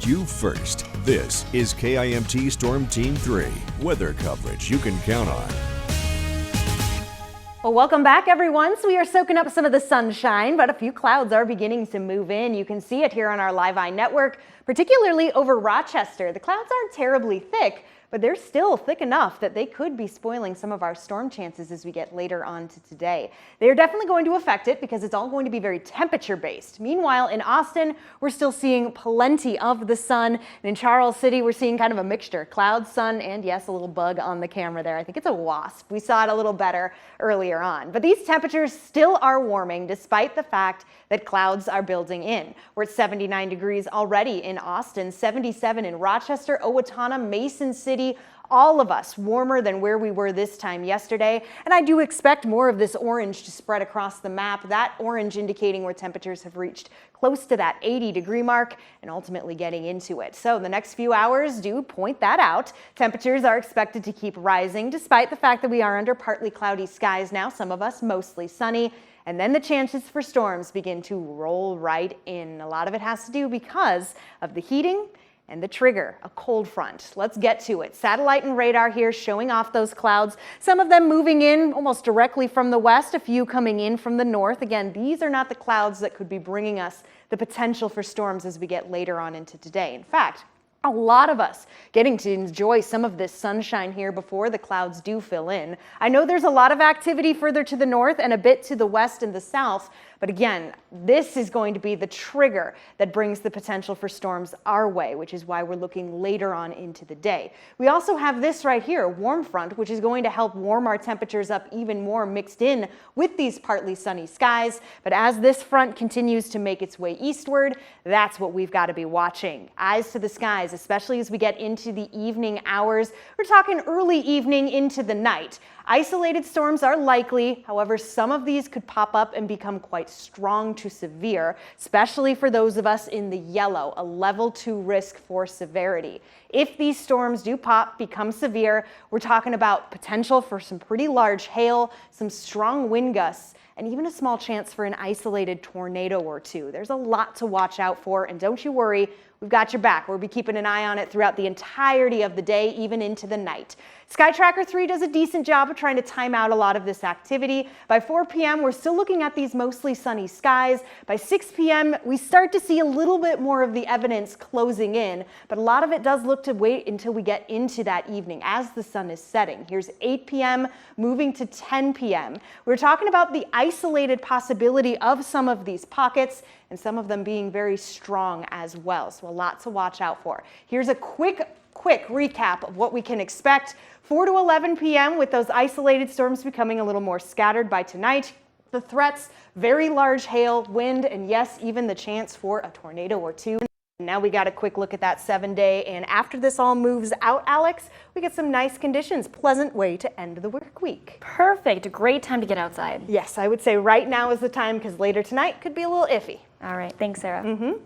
You first. This is KIMT Storm Team 3. Weather coverage you can count on. Well, welcome back, everyone. So we are soaking up some of the sunshine, but a few clouds are beginning to move in. You can see it here on our Live Eye network, particularly over Rochester. The clouds aren't terribly thick, but they're still thick enough that they could be spoiling some of our storm chances as we get later on to today. They are definitely going to affect it because it's all going to be very temperature based. Meanwhile, in Austin, we're still seeing plenty of the sun. And in Charles City, we're seeing kind of a mixture, clouds, sun, and yes, a little bug on the camera there. I think it's a wasp. We saw it a little better earlier on. But these temperatures still are warming despite the fact that clouds are building in. We're at 79 degrees already in Austin, 77 in Rochester, Owatonna, Mason City, all of us warmer than where we were this time yesterday. And I do expect more of this orange to spread across the map, that orange indicating where temperatures have reached close to that 80-degree mark and ultimately getting into it. So the next few hours do point that out. Temperatures are expected to keep rising despite the fact that we are under partly cloudy skies now, some of us mostly sunny. And then the chances for storms begin to roll right in. A lot of it has to do because of the heating and the trigger, a cold front. Let's get to it. Satellite and radar here showing off those clouds, some of them moving in almost directly from the west, a few coming in from the north. Again, these are not the clouds that could be bringing us the potential for storms as we get later on into today. In fact, a lot of us getting to enjoy some of this sunshine here before the clouds do fill in. I know there's a lot of activity further to the north and a bit to the west and the south, but again, this is going to be the trigger that brings the potential for storms our way, which is why we're looking later on into the day. We also have this right here, a warm front, which is going to help warm our temperatures up even more mixed in with these partly sunny skies. But as this front continues to make its way eastward, that's what we've got to be watching. Eyes to the skies, especially as we get into the evening hours. We're talking early evening into the night. Isolated storms are likely, however, some of these could pop up and become quite strong to severe, especially for those of us in the yellow, a level 2 risk for severity. If these storms do become severe, we're talking about potential for some pretty large hail, some strong wind gusts, and even a small chance for an isolated tornado or two. There's a lot to watch out for, and don't you worry, we've got your back. We'll be keeping an eye on it throughout the entirety of the day, even into the night. Sky Tracker 3 does a decent job of trying to time out a lot of this activity. By 4 p.m., we're still looking at these mostly sunny skies. By 6 p.m., we start to see a little bit more of the evidence closing in, but a lot of it does look to wait until we get into that evening as the sun is setting. Here's 8 p.m. moving to 10 p.m. We're talking about the isolated possibility of some of these pockets and some of them being very strong as well. So a lot to watch out for. Here's a quick recap of what we can expect. 4 to 11 p.m. with those isolated storms becoming a little more scattered by tonight. The threats, very large hail, wind, and yes, even the chance for a tornado or two. Now we got a quick look at that 7-day, and after this all moves out, Alex, we get some nice conditions. Pleasant way to end the work week. Perfect. Great time to get outside. Yes, I would say right now is the time because later tonight could be a little iffy. All right. Thanks, Sarah.